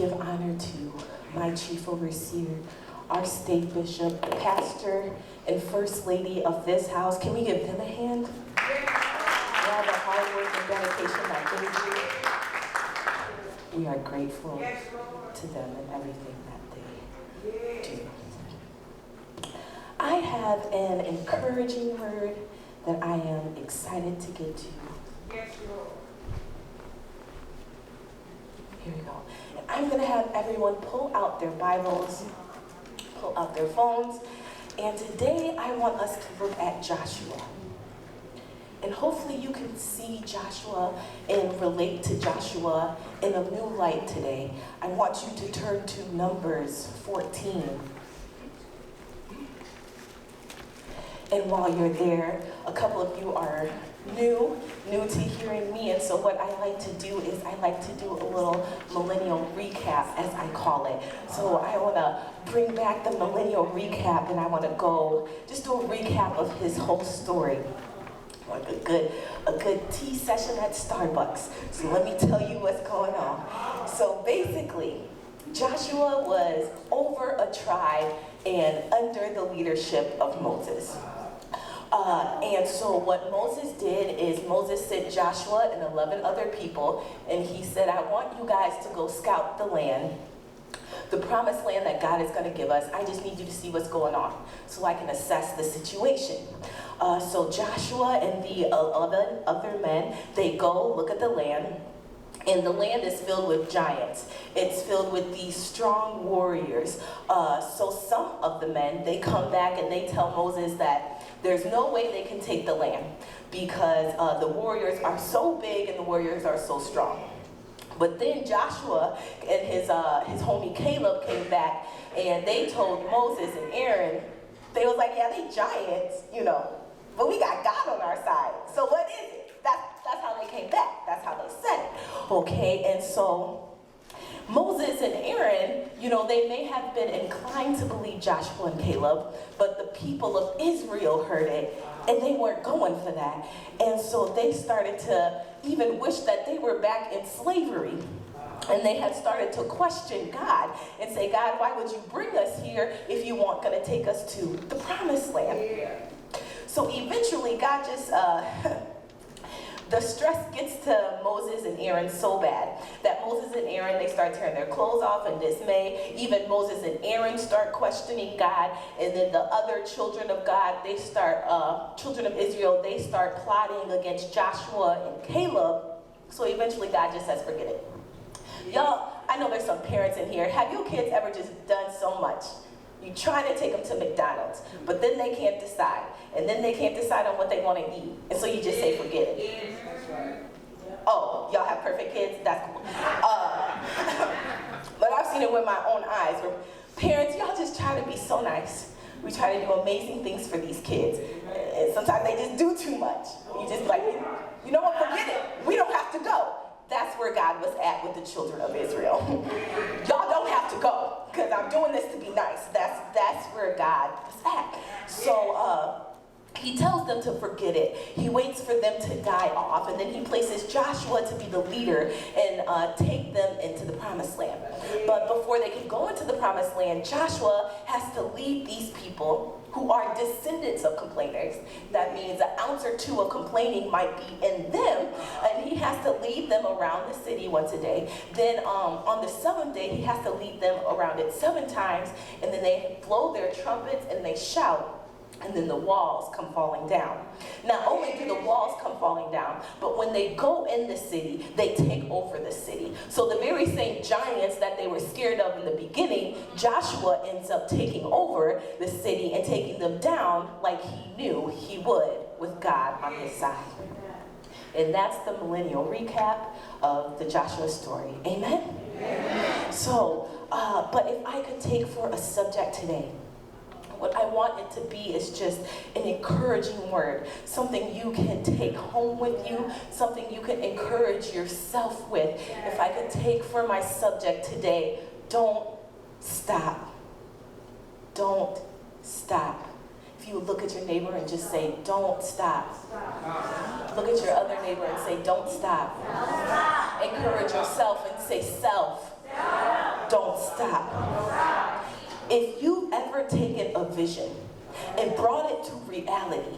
give honor to my chief overseer, our state bishop, the pastor, and first lady of this house. Can we give them a hand? For all the hard work and dedication that they do. We are grateful to them and everything that they do. I have an encouraging word that I am excited to get to. Yes, Lord. Here we go. And I'm going to have everyone pull out their Bibles, pull out their phones, and today I want us to look at Joshua. And hopefully you can see Joshua and relate to Joshua in a new light today. I want you to turn to Numbers 14. And while you're there, a couple of you are new to hearing me, and so what I like to do is I like to do a little millennial recap, as I call it. So I want to bring back the millennial recap, and I want to just do a recap of his whole story. Like a good tea session at Starbucks. So let me tell you what's going on. So basically, Joshua was over a tribe and under the leadership of Moses. And so what Moses did is Moses sent Joshua and 11 other people, and he said, I want you guys to go scout the land, the promised land that God is going to give us. I just need you to see what's going on so I can assess the situation. So Joshua and the 11 other men, they go look at the land. And the land is filled with giants. It's filled with these strong warriors. So some of the men, they come back and they tell Moses that there's no way they can take the land because the warriors are so big and the warriors are so strong. But then Joshua and his homie Caleb came back and they told Moses and Aaron, they was like, yeah, they giants, but we got God on our side. So what is it? That's how they came back. That's how they said it. Okay, and so Moses and Aaron, they may have been inclined to believe Joshua and Caleb, but the people of Israel heard it, and they weren't going for that. And so they started to even wish that they were back in slavery. And they had started to question God and say, God, why would you bring us here if you weren't going to take us to the promised land? So eventually, God just... the stress gets to Moses and Aaron so bad that Moses and Aaron, they start tearing their clothes off in dismay. Even Moses and Aaron start questioning God. And then the other children of God, children of Israel, they start plotting against Joshua and Caleb. So eventually God just says, forget it. Y'all, I know there's some parents in here. Have your kids ever just done so much? You try to take them to McDonald's, but then they can't decide. And then they can't decide on what they want to eat. And so you just say, forget it. Oh, y'all have perfect kids? That's cool. But I've seen it with my own eyes where parents, y'all just try to be so nice. We try to do amazing things for these kids. And sometimes they just do too much. You just like, you know what, forget it. We don't have to go. That's where God was at with the children of Israel. Y'all don't have to go, because I'm doing this to be nice. That's where God was at. So he tells them to forget it. He waits for them to die off, and then he places Joshua to be the leader and take them into the promised land. But before they can go into the promised land, Joshua has to lead these people who are descendants of complainers. That means an ounce or two of complaining might be in them, and he has to lead them around the city once a day. Then on the seventh day, he has to lead them around it 7 times, and then they blow their trumpets and they shout. And then the walls come falling down. Not only do the walls come falling down, but when they go in the city, they take over the city. So the very same giants that they were scared of in the beginning, Joshua ends up taking over the city and taking them down like he knew he would with God on his side. And that's the millennial recap of the Joshua story. Amen? Amen. So, but if I could take for a subject today, what I want it to be is just an encouraging word, something you can take home with you, something you can encourage yourself with. If I could take for my subject today, don't stop. Don't stop. If you look at your neighbor and just say, don't stop. Look at your other neighbor and say, don't stop. Encourage yourself and say, self. Don't stop. If you've ever taken a vision and brought it to reality,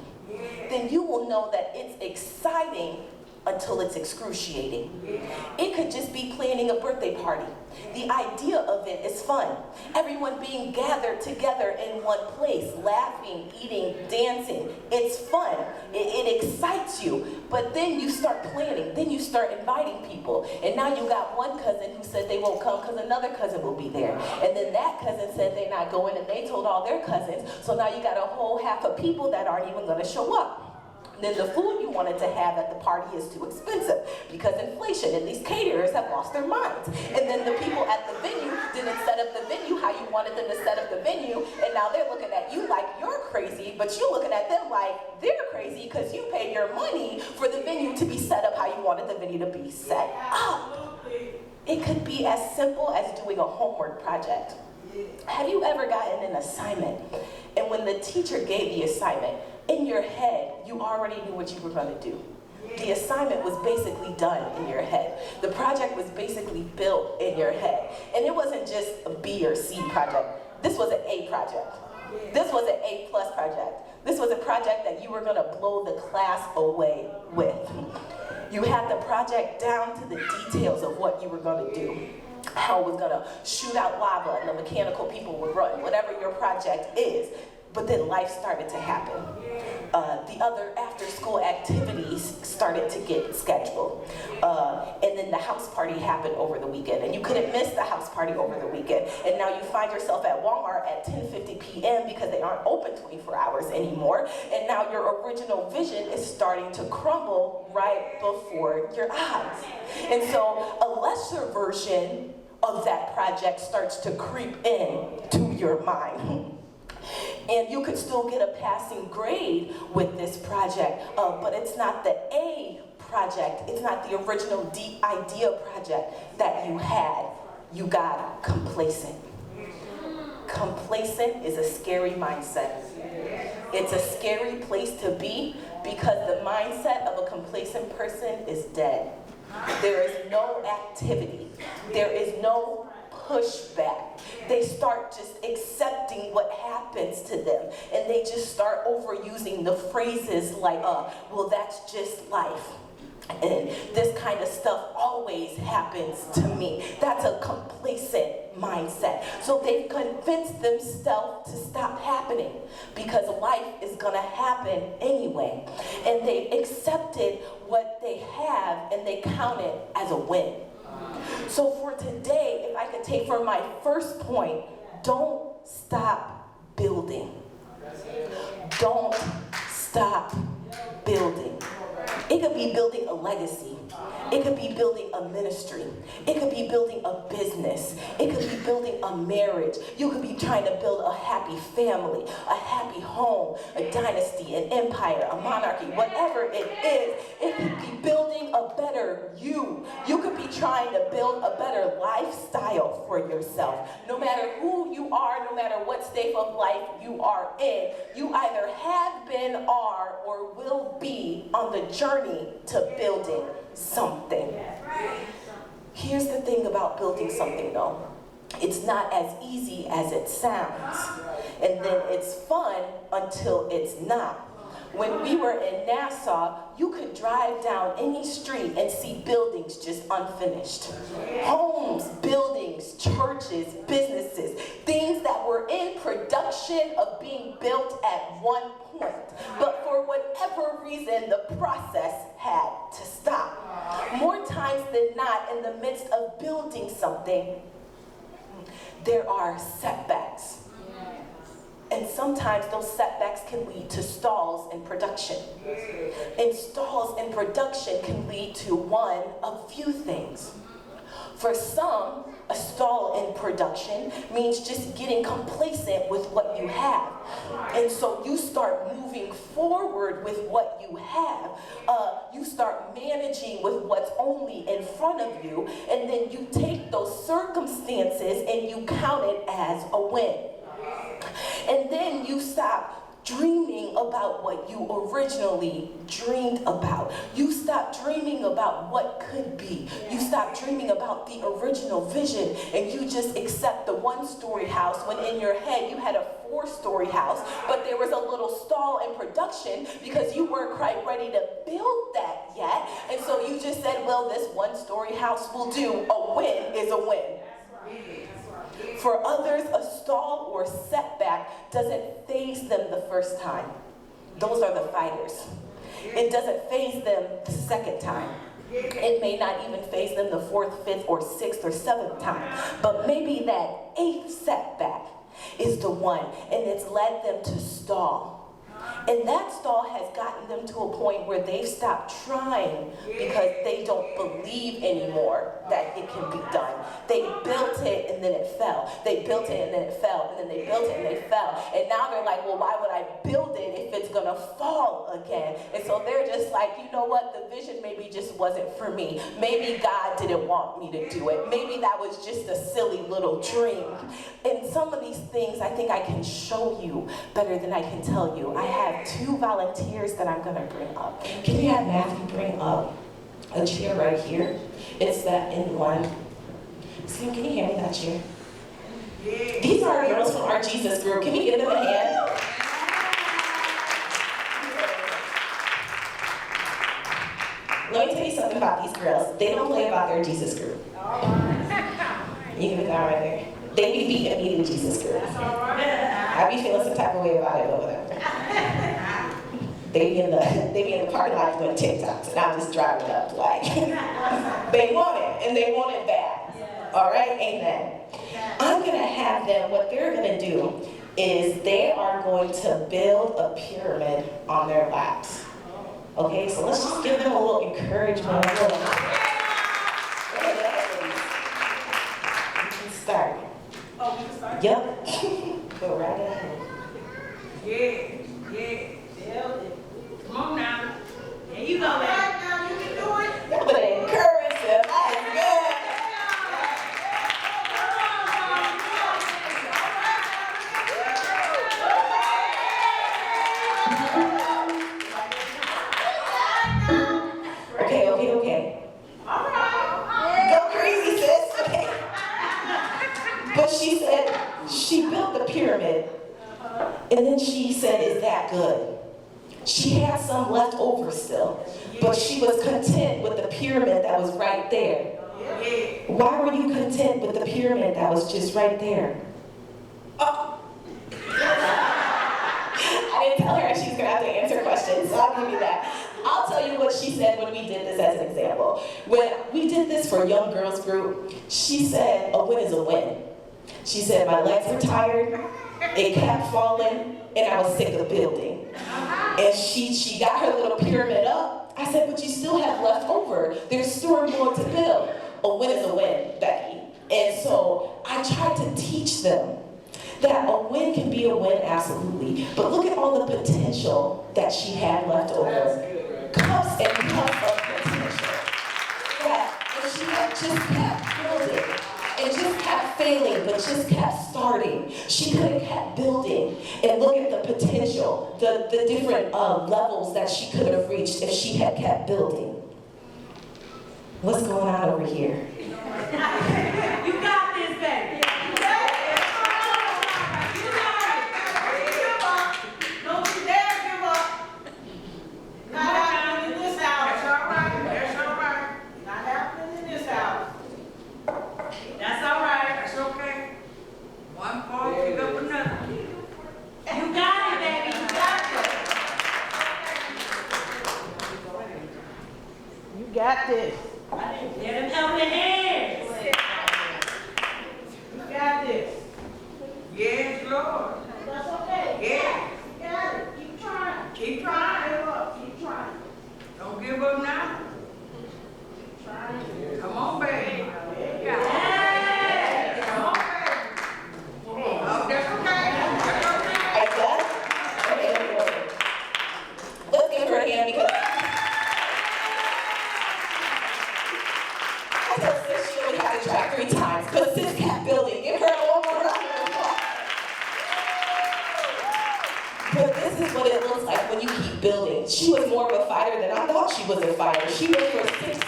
then you will know that it's exciting until it's excruciating. It could just be planning a birthday party. The idea of it is fun. Everyone being gathered together in one place, laughing, eating, dancing. It's fun. It excites you. But then you start planning. Then you start inviting people. And now you got one cousin who said they won't come because another cousin will be there. And then that cousin said they're not going and they told all their cousins. So now you got a whole half of people that aren't even going to show up. Then the food you wanted to have at the party is too expensive because inflation, and these caterers have lost their minds. And then the people at the venue didn't set up the venue how you wanted them to set up the venue, and now they're looking at you like you're crazy, but you're looking at them like they're crazy because you paid your money for the venue to be set up how you wanted the venue to be set up. It could be as simple as doing a homework project. Have you ever gotten an assignment, and when the teacher gave the assignment, in your head, you already knew what you were going to do? The assignment was basically done in your head. The project was basically built in your head. And it wasn't just a B or C project. This was an A project. This was an A+ project. This was a project that you were going to blow the class away with. You had the project down to the details of what you were going to do. How it was going to shoot out lava and the mechanical people would run, whatever your project is. But then life started to happen. The other after-school activities started to get scheduled. And then the house party happened over the weekend. And you couldn't miss the house party over the weekend. And now you find yourself at Walmart at 10:50 p.m. because they aren't open 24 hours anymore. And now your original vision is starting to crumble right before your eyes. And so a lesser version of that project starts to creep in to your mind. And you could still get a passing grade with this project, but it's not the A project. It's not the original deep idea project that you had. You got complacent. Complacent is a scary mindset. It's a scary place to be because the mindset of a complacent person is dead. There is no activity. There is no pushback. They start just accepting what happens to them, and they just start overusing the phrases like, well, that's just life. And this kind of stuff always happens to me. That's a complacent mindset. So they've convinced themselves to stop happening because life is going to happen anyway. And they accepted what they have and they count it as a win. So for today, if I could take for my first point, don't stop building. Don't stop building. It could be building a legacy. It could be building a ministry. It could be building a business. It could be building a marriage. You could be trying to build a happy family, a happy home, a dynasty, an empire, a monarchy, whatever it is. It could be building a better you. You could be trying to build a better lifestyle for yourself. No matter who you are, no matter what state of life you are in, you either have been, are, or will be on the journey to building something. Here's the thing about building something though. It's not as easy as it sounds. And then it's fun until it's not. When we were in Nassau, you could drive down any street and see buildings just unfinished. Homes, buildings, churches, businesses, things that were in production of being built at one point. But for whatever reason, the process had to stop. More times than not, in the midst of building something, there are setbacks. And sometimes those setbacks can lead to stalls in production. And stalls in production can lead to one of few things. For some, a stall in production means just getting complacent with what you have. And so you start moving forward with what you have. You start managing with what's only in front of you. And then you take those circumstances and you count it as a win. And then you stop dreaming about what you originally dreamed about. You stop dreaming about what could be. You stop dreaming about the original vision, and you just accept the one-story house when in your head you had a four-story house, but there was a little stall in production because you weren't quite ready to build that yet. And so you just said, well, this one-story house will do. A win is a win. For others, a stall or setback doesn't faze them the first time. Those are the fighters. It doesn't faze them the second time. It may not even faze them the fourth, fifth, or sixth, or seventh time. But maybe that eighth setback is the one, and it's led them to stall. And that stall has gotten them to a point where they've stopped trying because they don't believe anymore that it can be done. They built it and then it fell. They built it and then it fell, and then they built it and they fell. And now they're like, well, why would I build it if it's gonna fall again? And so they're just like, you know what, the vision maybe just wasn't for me. Maybe God didn't want me to do it. Maybe that was just a silly little dream. And some of these things I think I can show you better than I can tell you. I have two volunteers that I'm gonna bring up. Can you have Matthew bring up a chair right here? It's that end one. Sam, can you hand me that chair? These are girls from our Jesus group. Can we give them a hand? Let me tell you something about these girls. They don't play about their Jesus group. You can put that right there. They be beating me in Jesus group. I be feeling some type of way about it over there. They be in the parking lot doing TikToks, and I'm just driving up like, they want it, and they want it bad. All right, amen. I'm gonna have them, what they're gonna do is they are going to build a pyramid on their laps. Okay, so let's just give them a little encouragement. You can start. Oh, we can start? Yep. Go right ahead. Yeah. Build it. Come on now. There you go, man. Now you can do it. Y'all better encourage them. That is good. Okay. All right. Go crazy, sis. Okay. But she said she built the pyramid, and then she said, is that good? She had some left over still, but she was content with the pyramid that was right there. Why were you content with the pyramid that was just right there? Oh. I didn't tell her she was going to have to answer questions, so I'll give you that. I'll tell you what she said when we did this as an example. When we did this for young girls group, she said, a win is a win. She said, my legs were tired, it kept falling, and I was sick of building. And she got her little pyramid up. I said, but you still have left over. There's still more to build. A win is a win, Becky. And so I tried to teach them that a win can be a win, absolutely. But look at all the potential that she had left over. Cups and cups of potential. That if she had just kept building and just kept failing, but just kept starting, she could have kept building. And look at the potential, the different levels that she could have reached if she had kept building. What's going on over here? You got this, baby. Got this. Let them help their hands. You got this. Yes, Lord. That's okay. Yeah. You got it. Keep trying. Keep trying. Keep trying. Don't give up now. Keep trying. Come on, baby. Yeah. Come on, baby. Oh, that's okay. Like that? Okay. Let's give her a hand because I told she was more of a fighter than I thought she was a fighter. She went for 6, 7,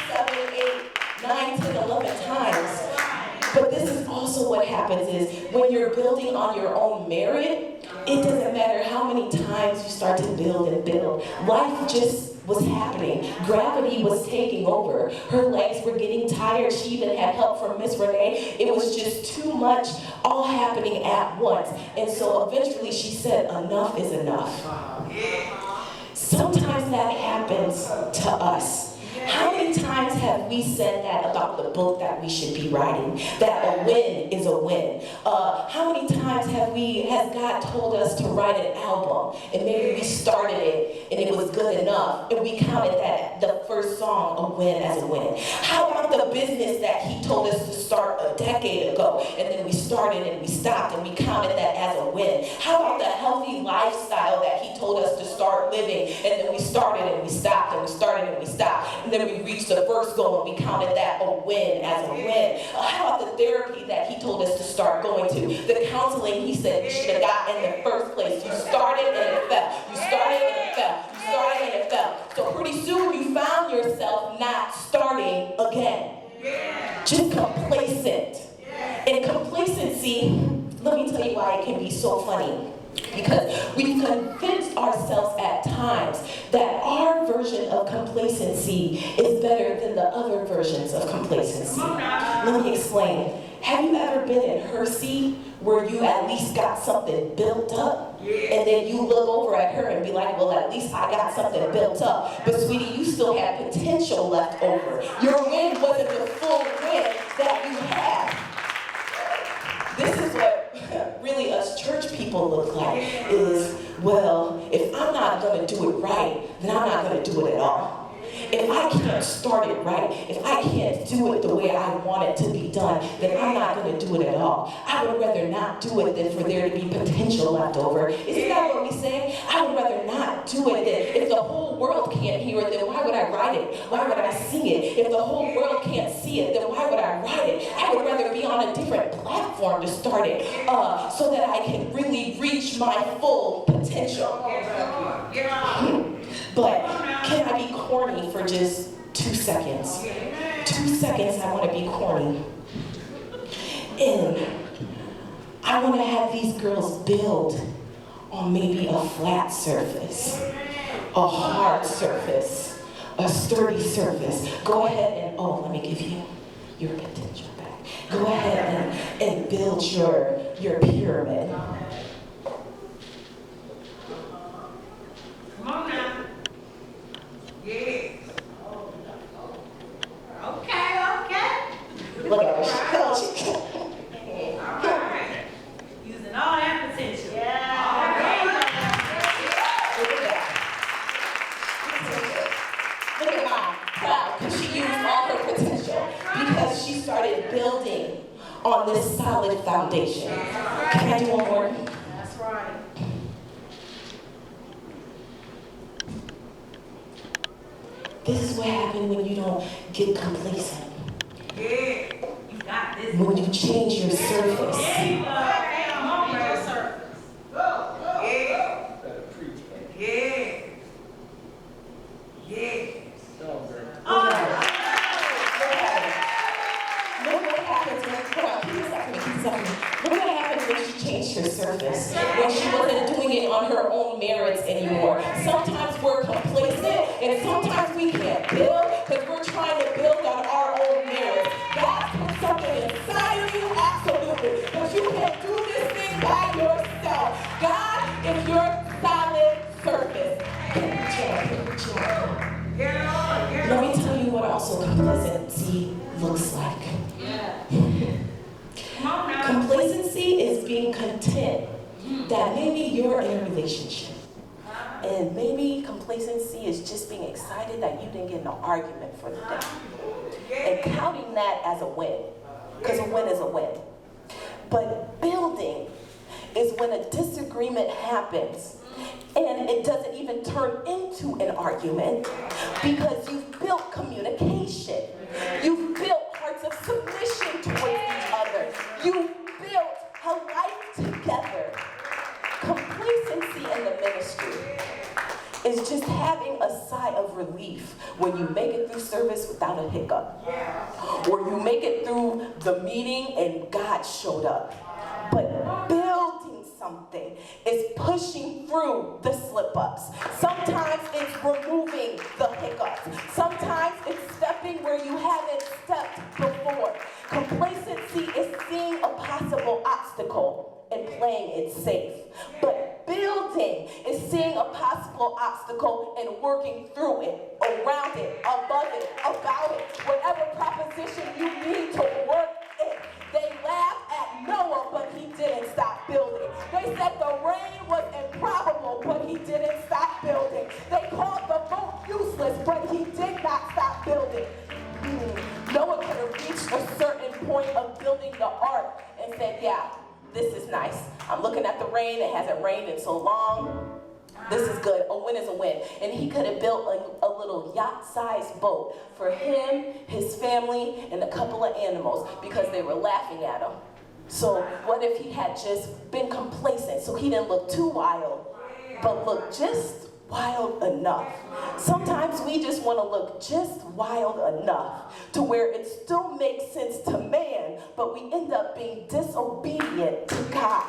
8, 9, 10, 11 times. But this is also what happens is when you're building on your own merit, it doesn't matter how many times you start to build and build. Life just was happening. Gravity was taking over. Her legs were getting tired. She even had help from Miss Renee. It was just too much all happening at once. And so eventually she said, enough is enough. Sometimes that happens to us. How many times have we said that about the book that we should be writing? That a win is a win. How many times has God told us to write an album and maybe we started it and it was good enough and we counted that the first song a win as a win? How about the business that he told us to start a decade ago and then we started and we stopped and we counted that as a win? How about the healthy lifestyle that he told us to start living and then we started and we stopped and we started and we stopped? And then we reached the first goal and we counted that a win as a win. How about the therapy that he told us to start going to? The counseling he said you should have got in the first place. You started and it fell. You started and it fell. You started and it fell. So pretty soon you found yourself not starting again. Just complacent. And complacency, let me tell you why it can be so funny. Because we've convinced ourselves at times that our version of complacency is better than the other versions of complacency. Let me explain. Have you ever been in her seat where you at least got something built up? And then you look over at her and be like, well, at least I got something built up. But sweetie, you still have potential left over. Your win wasn't the full win that you had. This is what really us church people look like is, well, if I'm not going to do it right, then I'm not going to do it at all. If I can't start it right, if I can't do it the way I want it to be done, then I'm not going to do it at all. I would rather not do it than for there to be potential left over. Isn't that what we say? I would rather not do it than if the whole world can't hear it, then why would I write it? Why would I sing it? If the whole world can't see it, then why would I write it? I would rather be on a different platform to start it so that I can really reach my full potential. But can I be corny for just 2 seconds? 2 seconds I want to be corny. And I want to have these girls build on maybe a flat surface, a hard surface, a sturdy surface. Go ahead and, let me give you your potential back. Go ahead and build your pyramid. Come on now. Yes. Okay. Look at her. All right. Using all that potential. Yeah. All right. Look at that. Look at my proud, because she used all her potential because she started building on this solid foundation. Can I do one more? That's right. This is what happens when you don't get complacent. Yeah. You got this. When you change your surface. Come on, your surface. Her surface when she wasn't doing it on her own merits anymore. Sometimes we're complacent and sometimes we can't build because we're trying to build on our own merits. God put something inside of you, absolutely, but you can't do this thing by yourself. God is your solid surface. Let me tell you what also complacency looks like. Complacency is being content that maybe you're in a relationship. And maybe complacency is just being excited that you didn't get in an argument for the day. And counting that as a win. Because a win is a win. But building is when a disagreement happens and it doesn't even turn into an argument because you've built communication. You've built hearts of submission towards each other. You built a life together. Complacency in the ministry is just having a of relief when you make it through service without a hiccup. Or you make it through the meeting and God showed up. But building something is pushing through the slip-ups. Sometimes it's removing the hiccups. Sometimes it's stepping where you haven't stepped before. Complacency is seeing a possible obstacle and playing it safe. But building is seeing a possible obstacle and working through it, around it, above it, about it, whatever proposition you need to work it. They laughed at Noah, but he didn't stop building. They said the rain was improbable, but he didn't stop building. They called the boat useless, but he did not stop building. Noah could have reached a certain point of building the ark and said, yeah, this is nice. I'm looking at the rain. It hasn't rained in so long. This is good. A win is a win. And he could have built a little yacht-sized boat for him, his family, and a couple of animals because they were laughing at him. So what if he had just been complacent so he didn't look too wild, but look just wild enough? Sometimes we just want to look just wild enough to where it still makes sense to man, but we end up being disobedient to God.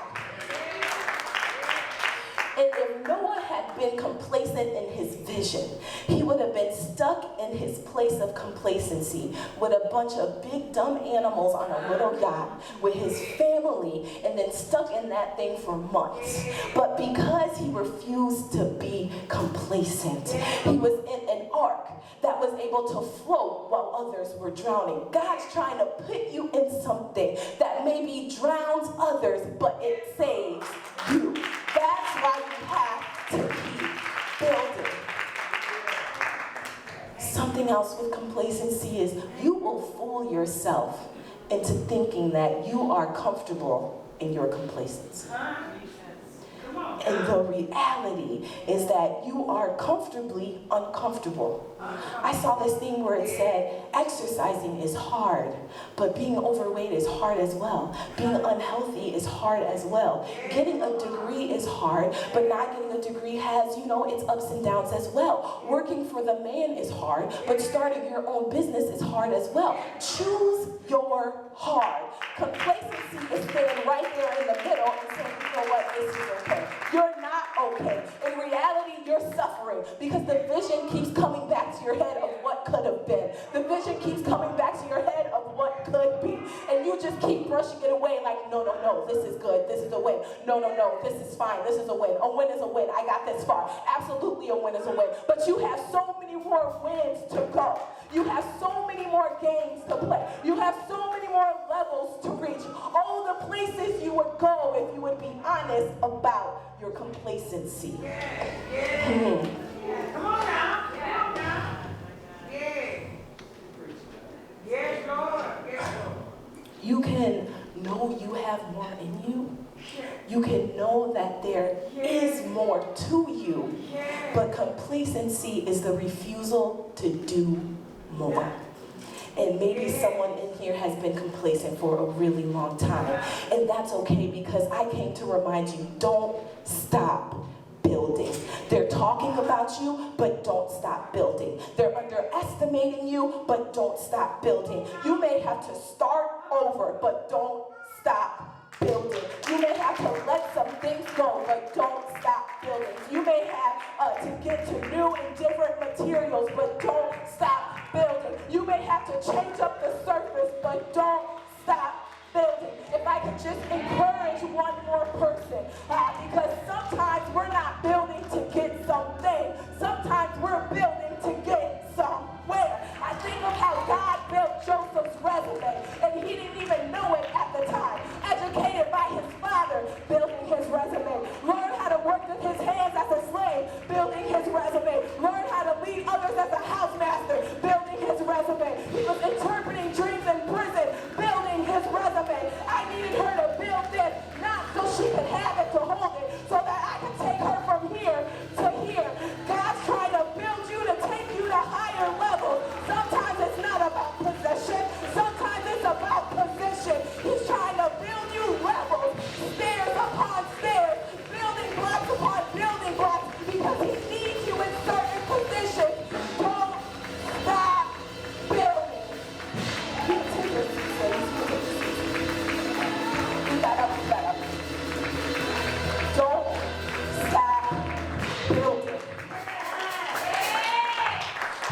And if Noah had been complacent in his vision, he would have been stuck in his place of complacency with a bunch of big dumb animals on a little yacht with his family and then stuck in that thing for months. But because he refused to be complacent, he was in an ark that was able to float while others were drowning. God's trying to put you in something that maybe drowns others, but it saves you. That's why you have to keep building. Something else with complacency is you will fool yourself into thinking that you are comfortable in your complacency. And the reality is that you are comfortably uncomfortable. I saw this thing where it said, exercising is hard, but being overweight is hard as well. Being unhealthy is hard as well. Getting a degree is hard, but not getting a degree has, its ups and downs as well. Working for the man is hard, but starting your own business is hard as well. Choose your hard. Complacency is staying right there in the middle and saying, you know what, this is okay. You're not okay. In reality, you're suffering because the vision keeps coming back to your head of what could have been. The vision keeps coming back to your head of what could be. And you just keep brushing it away like, no, this is good. This is a win. No, this is fine. This is a win. A win is a win. I got this far. Absolutely a win is a win. But you have so many more wins to go. You have so many more games to play. You have so many more levels to reach. All the places you would go if you would be honest about your complacency. Yeah. Come on now. Yeah. Yes, Lord. You can know you have more in you. You can know that there is more to you. But complacency is the refusal to do more. And maybe someone in here has been complacent for a really long time. And that's okay because I came to remind you, don't stop building. They're talking about you, but don't stop building. They're underestimating you, but don't stop building. You may have to start over, but don't stop building. You may have to let some things go, but don't stop building. You may have to get to new and different materials, but don't stop building. You may have to change up the surface, but don't stop building. If I could just encourage one more person, because sometimes we're not building to get something. Sometimes we're building to get somewhere. I think of how God built Joseph's resume, and he didn't even know it at the time. Educated by his father, building his resume. Learned how to work with his hands as a slave, building his resume. Learned how to lead others as a housemaster, building his resume. He was interpreting dreams in prison, building his resume. I needed her to build this, not so she could have it to hold it, so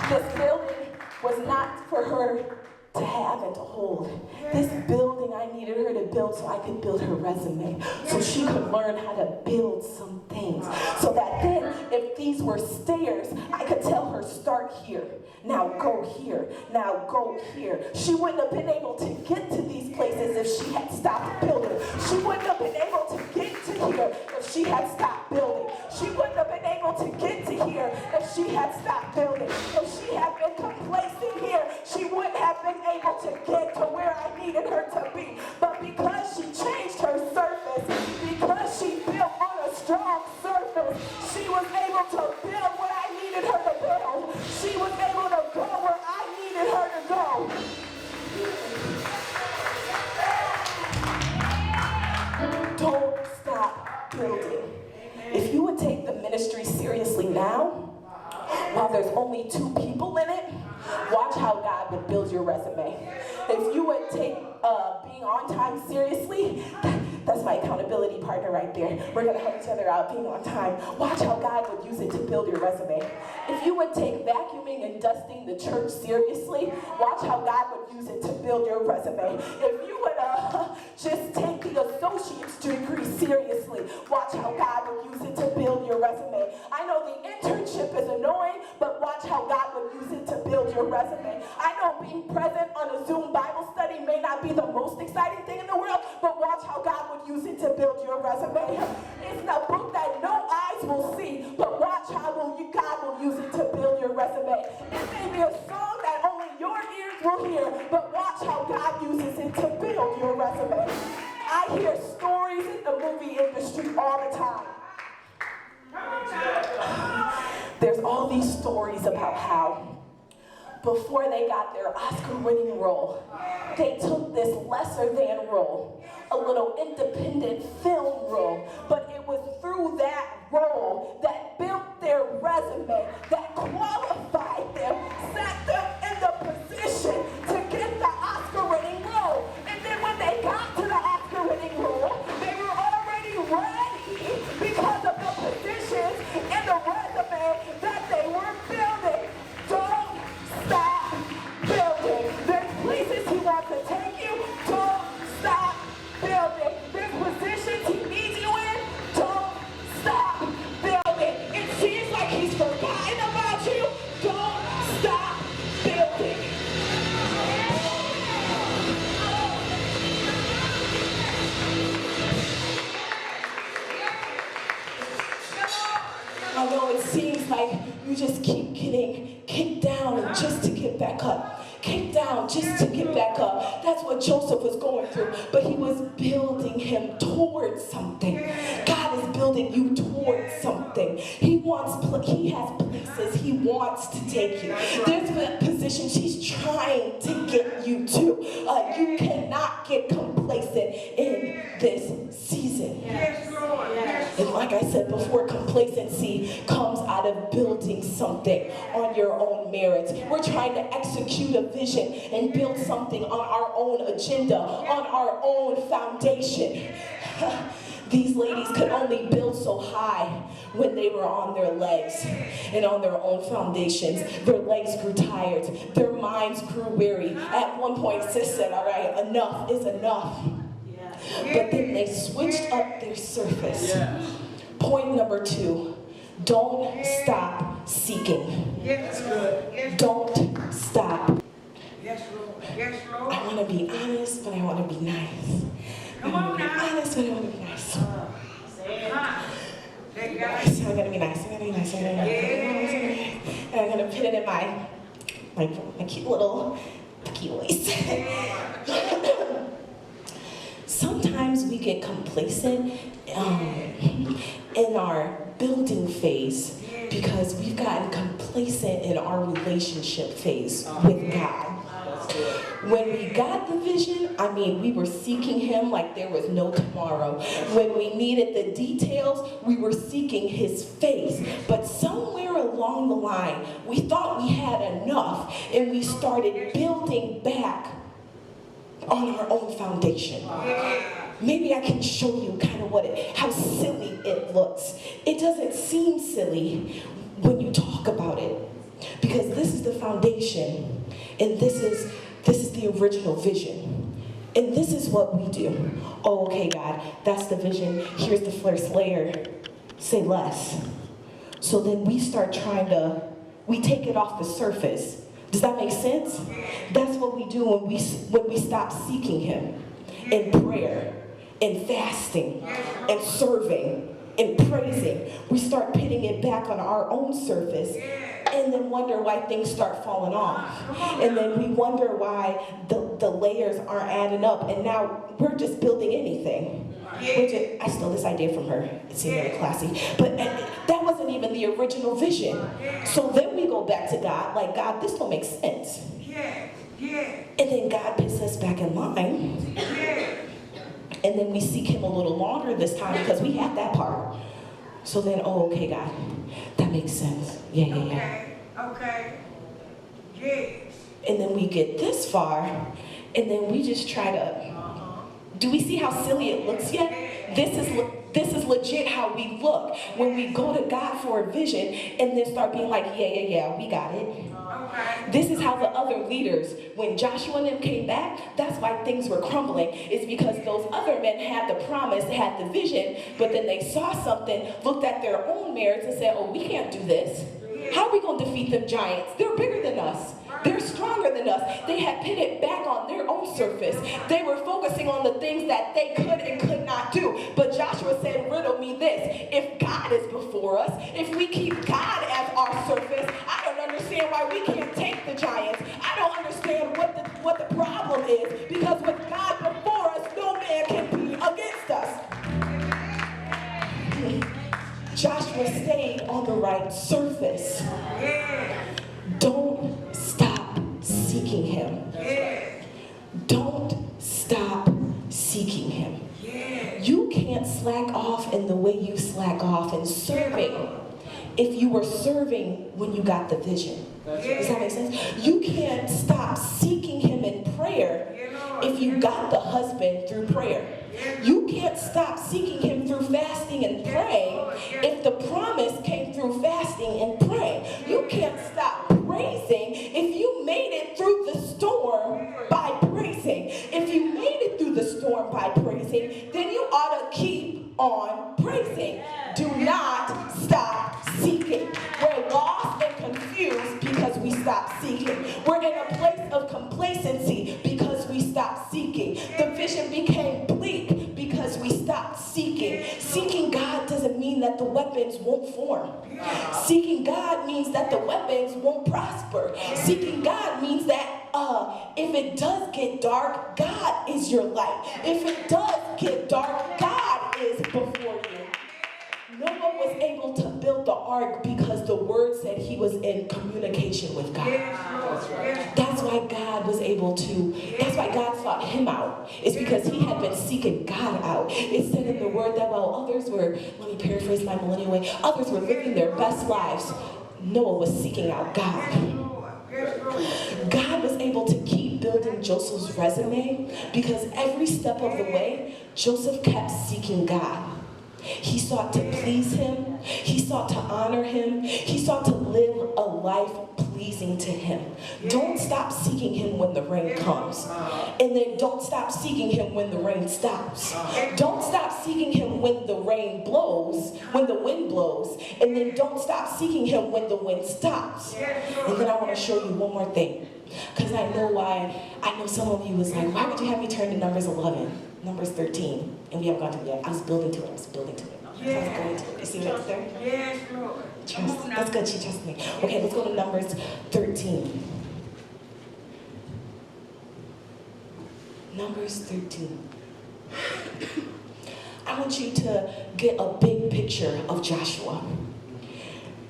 This building was not for her to have and to hold. This building I needed her to build so I could build her resume, so she could learn how to build some things, so that then if these were stairs, I could tell her, start here, now go here, now go here. She wouldn't have been able to get to these places if she had stopped building. She wouldn't have been able to get to here if she had stopped building. She wouldn't have been able to get to here if she had stopped building. If she had been complacent here, she wouldn't have been able to get to where I needed her to be. But because she changed her surface, because she built on a strong surface, she was able to build what I needed her to build. She was able to go where I needed her to go. Don't stop building. If you would take the ministry seriously now, while there's only 2 people in it, watch how God would build your resume. If you would take being on time seriously, that's my accountability partner right there. We're going to help each other out being on time. Watch how God would use it to build your resume. If you would take vacuuming and dusting the church seriously, watch how God would use it to build your resume. If you would just take the associate's degree seriously, watch how God would use it to build your resume. I know the internship is annoying, but watch how God would use it to build your resume. I know being present on a Zoom Bible study may not be the most exciting thing in the world, but watch how God would use it to build your resume. It's a book that no eyes will see, but watch how God will use it to build your resume. It may be a song that only your ears will hear, but watch how God uses it to build your resume. I hear stories in the movie industry all the time. There's all these stories about how before they got their Oscar-winning role, they took this lesser-than role, a little independent film role, but it was through that role that built their resume, that qualified them, set them in the position to get the Oscar-winning role. And then when they got to the Oscar-winning role, they were already ready because of the positions and the resume that they were building. Don't stop building. There's places he wants to take you. Don't stop building. There's positions he needs you in. Don't stop building. It seems like he's forgotten about you. Don't stop building. I know it seems like you just keep getting kicked down and just to get back up. Kicked down just to get back up. That's what Joseph was going through. But he was building him towards something. God is building you towards something. He has places he wants to take you. There's positions he's trying to get you to. You cannot get complacent in this season. Yes, Lord. Yes. And like I said before, complacency comes out of building something on your own merits. We're trying to execute a vision and build something on our own agenda, on our own foundation. These ladies could only build so high when they were on their legs and on their own foundations. Their legs grew tired. Their minds grew weary. At one point, sis said, all right, enough is enough. But then they switched up their surface. Point number 2, don't stop seeking. Yes, good. Yes, don't stop. Yes, Lord. Yes, Lord. I want to be honest, but I want to be nice. Come on now. Honest, but I want to be nice. They got Nice, I'm gonna be nice. I'm gonna be nice. I'm gonna be nice. And I'm gonna put it in my cute little picky voice. Sometimes we get complacent in our building phase because we've gotten complacent in our relationship phase with God. When we got the vision, we were seeking him like there was no tomorrow. When we needed the details, we were seeking his face. But somewhere along the line, we thought we had enough, and we started building back on our own foundation. Maybe I can show you kind of how silly it looks. It doesn't seem silly when you talk about it. Because this is the foundation, and this is the original vision. And this is what we do. Oh, okay, God, that's the vision. Here's the first layer. Say less. So then we start we take it off the surface. Does that make sense? That's what we do when we stop seeking him in prayer, in fasting, and serving, and praising. We start pitting it back on our own surface, and then wonder why things start falling off. And then we wonder why the layers aren't adding up, and now we're just building anything. I stole this idea from her. It seemed really classy. But that wasn't even the original vision. So then we go back to God, like, God, this don't make sense. And then God puts us back in line. And then we seek him a little longer this time because we had that part. So then, oh, okay, God, that makes sense. Yeah. Okay. Yes. And then we get this far, and then we just try to... Do we see how silly it looks yet? This is legit how we look when we go to God for a vision and then start being like, yeah, we got it. Okay. This is how the other leaders, when Joshua and them came back, that's why things were crumbling. It's because those other men had the promise, had the vision, but then they saw something, looked at their own merits and said, oh, we can't do this. How are we going to defeat them giants? They're bigger than us. They're stronger than us. They had put it back on their own surface. They were focusing on the things that they could and could not do. But Joshua said, riddle me this. If God is before us, if we keep God as our surface, I don't understand why we can't take the giants. I don't understand what the problem is. Because with God before us, no man can be against us. Joshua stayed on the right surface. Don't stop seeking him. Don't stop seeking him. You can't slack off in the way you slack off in serving if you were serving when you got the vision. Does that make sense? You can't stop seeking him in prayer if you got the husband through prayer. You can't stop seeking him through fasting and praying if the promise came through fasting and praying. You can't stop praising if you made it through the storm by praising. If you made it through the storm by praising, then you ought to keep on praising. Do not stop seeking. We're lost and confused because we stopped seeking. We're in a place of complacency because we stopped seeking. The vision became bleak because we stopped seeking. Seeking God doesn't mean that the weapons won't form. Seeking God means that the weapons won't prosper. Seeking God means that if it does get dark, God is your light. If it does get dark, God is before you. Noah was able to build the ark because the word said he was in communication with God. That's why God was able to, that's why God sought him out. It's because he had been seeking God out. It said in the word that while others were, let me paraphrase my millennial way, others were living their best lives, Noah was seeking out God. God was able to keep building Joseph's resume because every step of the way, Joseph kept seeking God. He sought to please him. He sought to honor him. He sought to live a life pleasing to him. Don't stop seeking him when the rain comes. And then don't stop seeking him when the rain stops. Don't stop seeking him when the rain blows, when the wind blows. And then don't stop seeking him when the wind stops. And then I want to show you one more thing. Because I know some of you was like, why would you have me turn to Numbers 11? Numbers 13, and we haven't gone to it yet. I was building to it. I was going to it. You see what it's there? Yes, Lord. Trust. That's good. She trusts me. Okay, let's go to Numbers 13. Numbers 13. I want you to get a big picture of Joshua.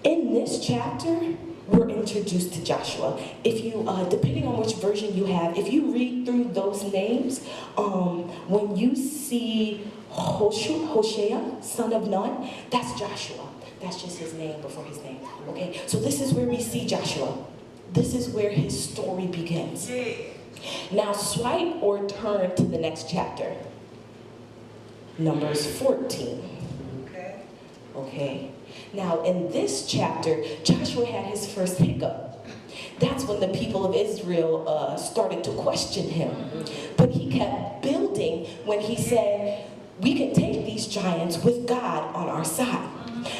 In this chapter, we're introduced to Joshua. If you, depending on which version you have, if you read through those names, when you see Hoshea, son of Nun, that's Joshua. That's just his name before his name. Okay, so this is where we see Joshua. This is where his story begins. Now swipe or turn to the next chapter. Numbers 14. Okay. Now, in this chapter, Joshua had his first hiccup. That's when the people of Israel started to question him. But he kept building when he said, we can take these giants with God on our side.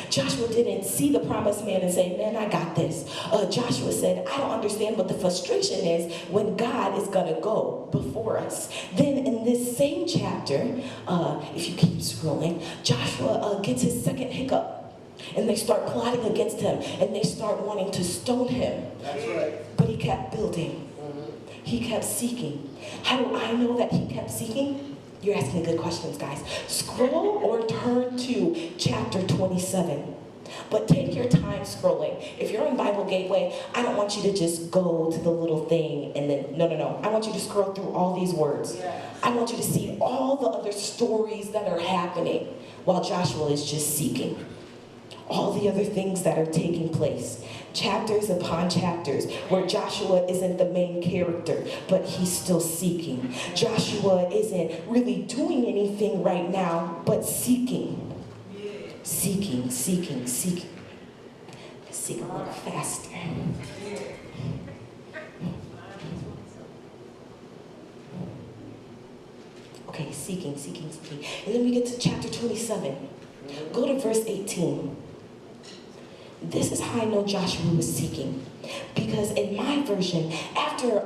Joshua didn't see the promised land and say, man, I got this. Joshua said, I don't understand what the frustration is when God is going to go before us. Then in this same chapter, if you keep scrolling, Joshua gets his second hiccup. And they start plotting against him, and they start wanting to stone him. That's right. But he kept building. He kept seeking. How do I know that he kept seeking? You're asking good questions, guys. Scroll or turn to chapter 27. But take your time scrolling. If you're in Bible Gateway, I don't want you to just go to the little thing and then, no. I want you to scroll through all these words. I want you to see all the other stories that are happening while Joshua is just seeking. All the other things that are taking place. Chapters upon chapters where Joshua isn't the main character, but he's still seeking. Joshua isn't really doing anything right now, but seeking. Seeking. Seek a little faster. Okay, seeking. And then we get to chapter 27. Go to verse 18. This is how I know Joshua was seeking. Because in my version, after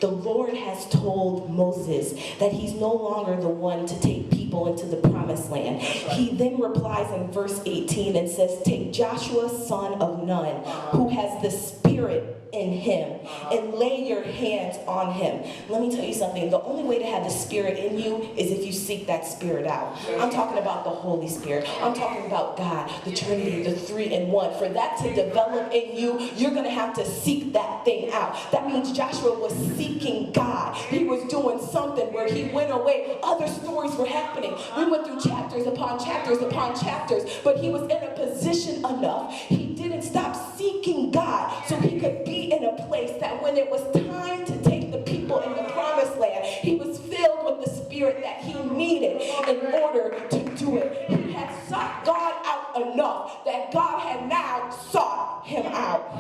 the Lord has told Moses that he's no longer the one to take people into the promised land, he then replies in verse 18 and says, take Joshua, son of Nun, who has the Spirit in him, and lay your hands on him. Let me tell you something. The only way to have the Spirit in you is if you seek that Spirit out. I'm talking about the Holy Spirit. I'm talking about God, the Trinity, the three in one. For that to develop in you, you're going to have to seek that thing out. That means Joshua was seeking God. He was doing something where he went away. Other stories were happening. We went through chapters upon chapters upon chapters, but he was in a position enough. He didn't stop seeking God so he could be in a place that when it was time to take the people in the promised land, he was filled with the Spirit that he needed in order to do it. He had sought God out enough that God had now sought him out.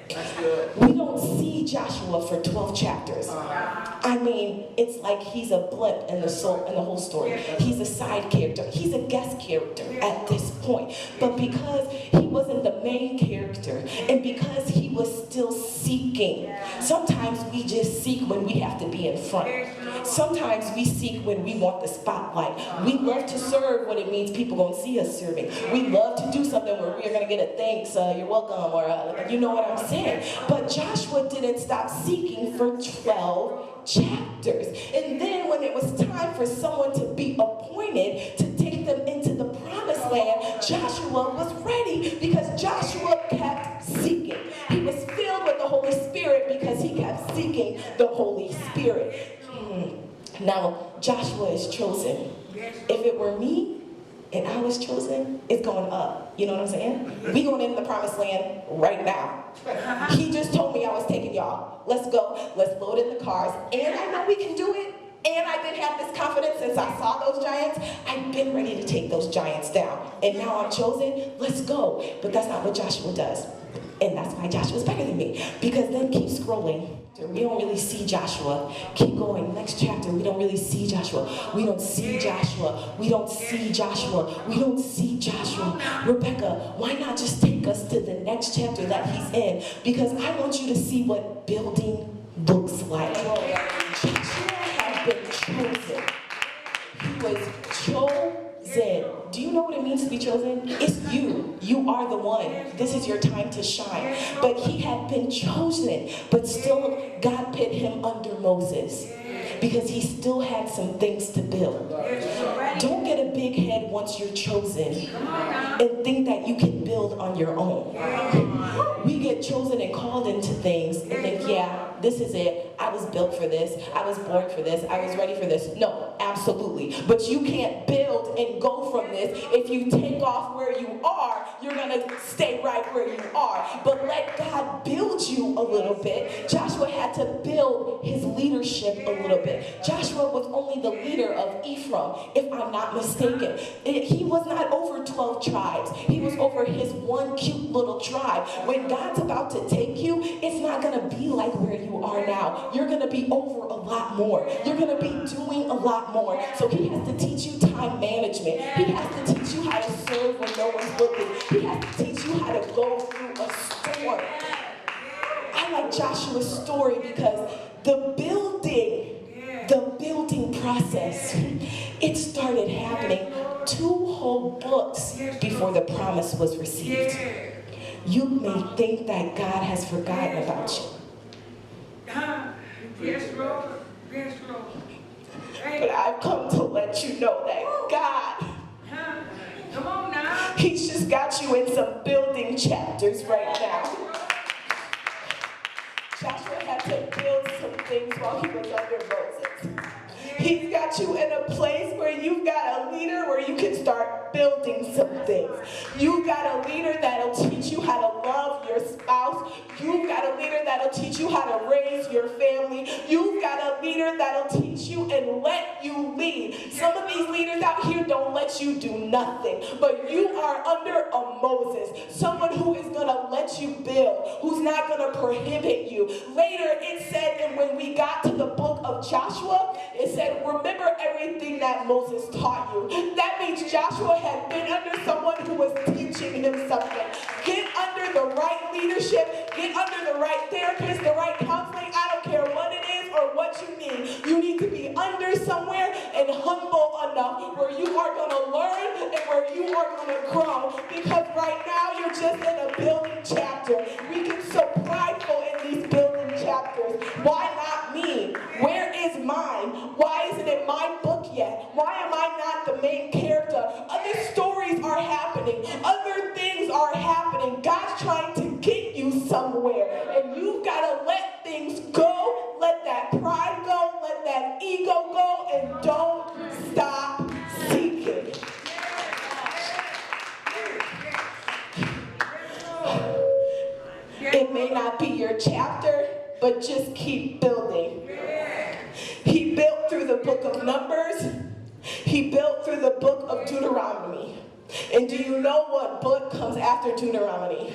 That's good. We don't see Joshua for 12 chapters. I mean, it's like he's a blip in the whole story. He's a side character. He's a guest character at this point. But because he wasn't the main character, and because he was still seeking, sometimes we just seek when we have to be in front. Sometimes we seek when we want the spotlight. We love to serve when it means people going to see us serving. We love to do something where we're going to get a thanks, you're welcome, or you know what I'm saying. But Joshua didn't stop seeking for 12 chapters. And then when it was time for someone to be appointed to take them into the promised land, Joshua was ready because Joshua kept seeking. He was filled with the Holy Spirit because he kept seeking the Holy Spirit. Now, Joshua is chosen. If it were me and I was chosen, it's going up. You know what I'm saying? We going into the promised land right now. He just told me I was taking y'all. Let's go. Let's load in the cars. And I know we can do it. And I've been having this confidence since I saw those giants. I've been ready to take those giants down. And now I'm chosen. Let's go. But that's not what Joshua does. And that's why Joshua's better than me. Because then keep scrolling. We don't really see Joshua. Keep going. Next chapter, we don't really see Joshua. We don't see Joshua. We don't see Joshua. We don't see Joshua. Rebekah, why not just take us to the next chapter that he's in? Because I want you to see what building looks like. Joshua had been chosen. He was chosen. Do you know what it means to be chosen? It's you. You are the one. This is your time to shine. But he had been chosen, but still God put him under Moses because he still had some things to build. Don't get a big head once you're chosen and think that you can build on your own. We get chosen and called into things and then yeah, this is it. I was built for this. I was born for this. I was ready for this. No, absolutely. But you can't build and go from this. If you take off where you are, you're going to stay right where you are. But let God build you a little bit. Joshua had to build his leadership a little bit. Joshua was only the leader of Ephraim, if I'm not mistaken. He was not over 12 tribes. He was over his one cute little tribe. When God's about to take you, it's not going to be like where you are now. You're going to be over a lot more. You're going to be doing a lot more. So he has to teach you time management. He has to teach you how to serve when no one's looking. He has to teach you how to go through a storm. I like Joshua's story because the building process, it started happening 2 whole books before the promise was received. You may think that God has forgotten about you. Yes, Lord. Yes, Lord. But I've come to let you know that God, Come on now. He's just got you in some building chapters right now. Joshua had to build some things while he was under Moses. He's got you in a place where you've got a leader where you can start building some things. You've got a leader that'll teach you how to love your spouse. You've got a leader that'll teach you how to raise your family. You've got a leader that'll teach you and let you lead. Some of these leaders out here don't let you do nothing, but you are under a Moses, someone who is going to let you build, who's not going to prohibit you. Later it said, and when we got to the book of Joshua, it said, remember everything that Moses taught you. That means Joshua had been under someone who was teaching him something. Get under the right leadership, get under the right therapist, the right counseling. I don't care what it is or what you need. You need to be under somewhere and humble enough where you are going to learn and where you are going to grow. Because right now you're just in a building chapter. We get so prideful in these building chapters. Why not me? Where is mine? Why isn't it my book yet? Why am I not the main character? Other stories are happening. Other things are happening. God's trying to get you somewhere. And you've got to let things go. Let that pride go. Let that ego go. And don't stop seeking. It may not be your chapter, but just keep building. He built through the book of Numbers. He built through the book of Deuteronomy. And do you know what book comes after Deuteronomy?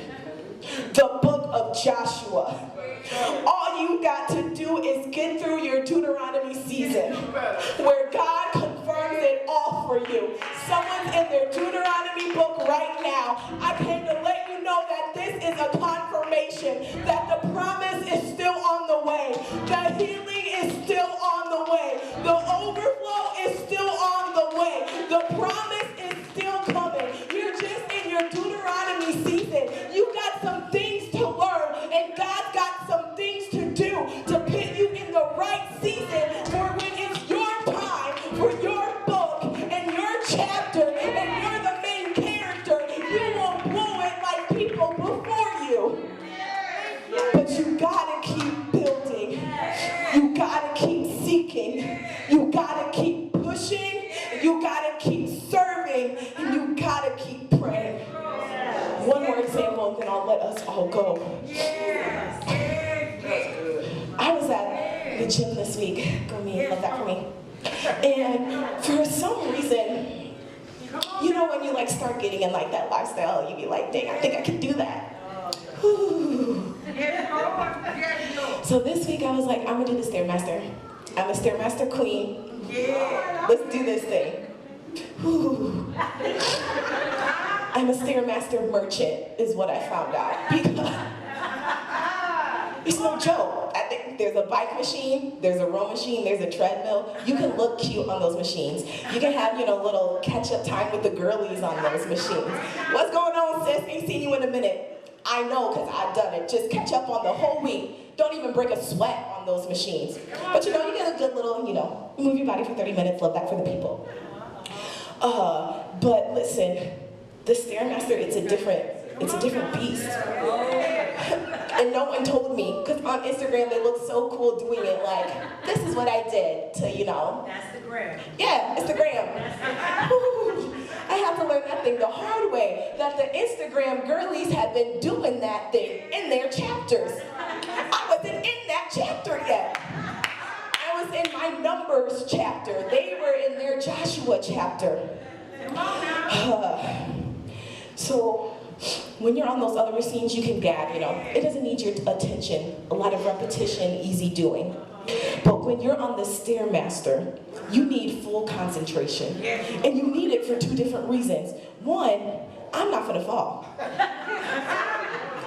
The book of Joshua. All you got to do is get through your Deuteronomy season, where God confirms it all for you. Someone's in their Deuteronomy book right now. I came to let you know that this is a confirmation that the promise is still on the way. The healing is still on the way. The overflow is still on the way. The promise is still coming. You're just in your Deuteronomy season. You got some things to learn, and God's got some things to do to put you in the right season for when it's your time, for your book and your chapter, and you're the main character. You won't blow it like people before you. But you gotta keep building. You gotta keep seeking. You gotta keep pushing. You gotta keep serving. And you gotta keep praying. One more example, and then I'll let us all go. I was at the gym this week. Go me, love that for me. And for some reason, you know when you like start getting in like that lifestyle, you be like, dang, I think I can do that. Whew. So this week I was like, I'm gonna do the Stairmaster. I'm a Stairmaster queen. Let's do this thing. Whew. I'm a Stairmaster merchant, is what I found out. Because it's no joke. I think there's a bike machine, there's a row machine, there's a treadmill. You can look cute on those machines. You can have, little catch-up time with the girlies on those machines. What's going on, sis? Ain't seen you in a minute. I know, because I've done it. Just catch up on the whole week. Don't even break a sweat on those machines. But you get a good little, move your body for 30 minutes, love that for the people. But listen, the Stairmaster, it's a different It's a different beast. And no one told me, because on Instagram they look so cool doing it, like, this is what I did to, you know. That's the gram. Yeah, Instagram. I had to learn that thing the hard way, that the Instagram girlies had been doing that thing in their chapters. I wasn't in that chapter yet. I was in my Numbers chapter. They were in their Joshua chapter. Come on now. So when you're on those other machines, you can gab, you know. It doesn't need your attention. A lot of repetition, easy doing. But when you're on the Stairmaster, you need full concentration. And you need it for two different reasons. One, I'm not gonna fall.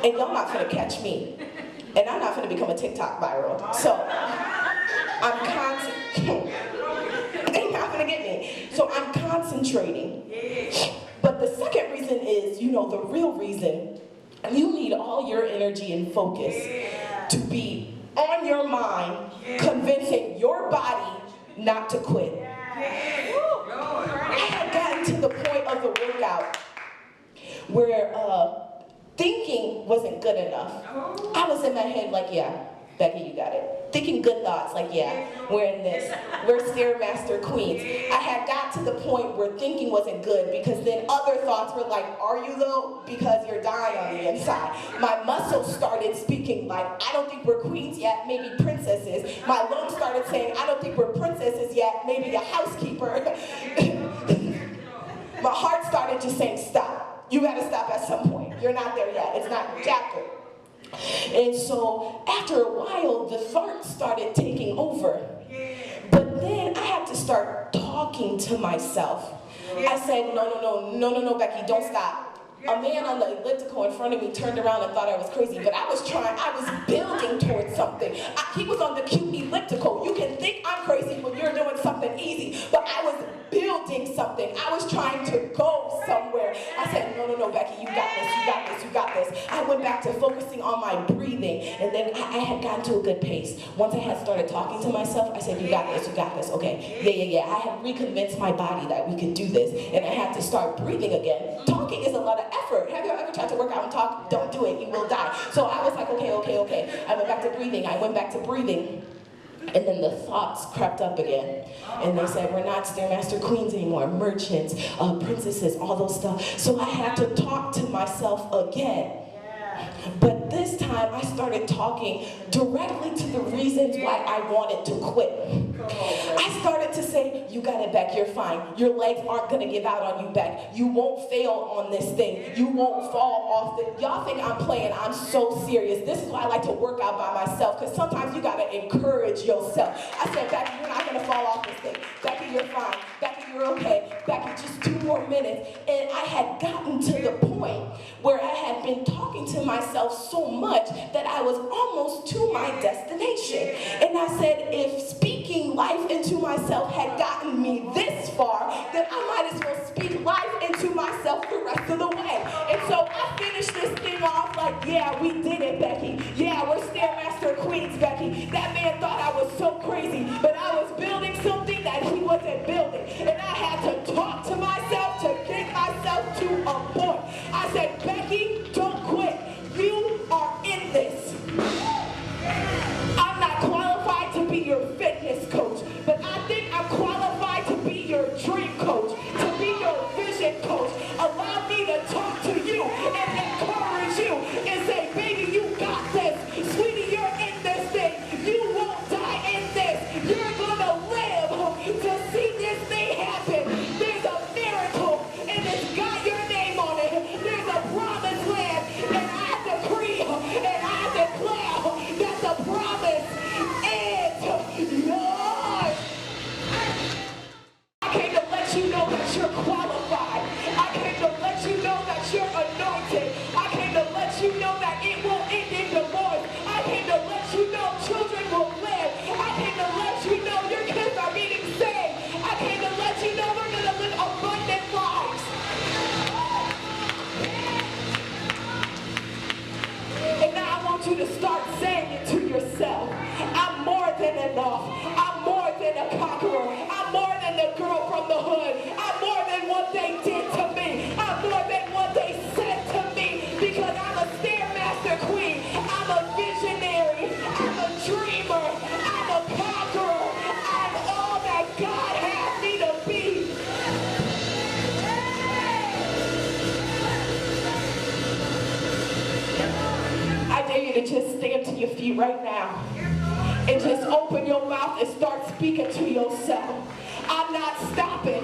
And y'all not gonna catch me. And I'm not gonna become a TikTok viral. So I'm they're not gonna get me. So I'm concentrating. But the second reason is, you know, the real reason, you need all your energy and focus to be on your mind, convincing your body not to quit. I had gotten to the point of the workout where thinking wasn't good enough. I was in my head like, yeah, Becky, you got it. Thinking good thoughts, like, yeah, we're in this. We're Stairmaster queens. I had got to the point where thinking wasn't good because then other thoughts were like, are you though? Because you're dying on the inside. My muscles started speaking like, I don't think we're queens yet, maybe princesses. My lungs started saying, I don't think we're princesses yet, maybe a housekeeper. My heart started just saying, stop. You gotta stop at some point. You're not there yet. It's not your chapter. And so after a while, the thoughts started taking over. But then I had to start talking to myself. I said, no, Becky, don't stop. A man on the elliptical in front of me turned around and thought I was crazy, but I was building towards something. He was on the cute elliptical. You can think I'm crazy when you're doing something easy, but I was building something. I was trying to go somewhere. I said, no, Becky, you got this, you got this, you got this. I went back to focusing on my breathing, and then I had gotten to a good pace. Once I had started talking to myself, I said, you got this, okay, yeah. I had reconvinced my body that we could do this, and I had to start breathing again. Talking is a lot of effort. Have you ever tried to work out and talk? Don't do it, you will die. So I was like, okay. I went back to breathing. And then the thoughts crept up again. And they said, we're not Stairmaster queens anymore, merchants, princesses, all those stuff. So I had to talk to myself again. But this time I started talking directly to the reasons why I wanted to quit. I started to say, you got it, Beck, you're fine. Your legs aren't gonna give out on you, Beck. You won't fail on this thing. You won't fall off the, y'all think I'm playing, I'm so serious. This is why I like to work out by myself, because sometimes you gotta encourage yourself. I said, Becky, you're not gonna fall off this thing. Becky, you're fine. Becky, you're okay. Becky, just 2 more minutes. And I had gotten to the point where I had been talking to myself so much that I was almost to my destination. And I said, if speaking life into myself had gotten me this far, then I might as well speak life into myself the rest of the way. And so I finished this thing off like, yeah, we did it, Becky. Yeah, we're Stairmaster queens, Becky. That man thought I was so crazy, but I was building something that he wasn't building. And I had to talk to myself to get myself to a point. I said, Becky, don't quit. You are in this. I'm not qualified to be your fitness coach, but I think I'm qualified to be your dream coach, to be your vision coach. Allow me to talk to you and encourage you and say, baby, you got this. Sweetie, you're in this thing. You won't die in this. You're gonna live to see this thing happen. feet right now and just open your mouth and start speaking to yourself. I'm not stopping.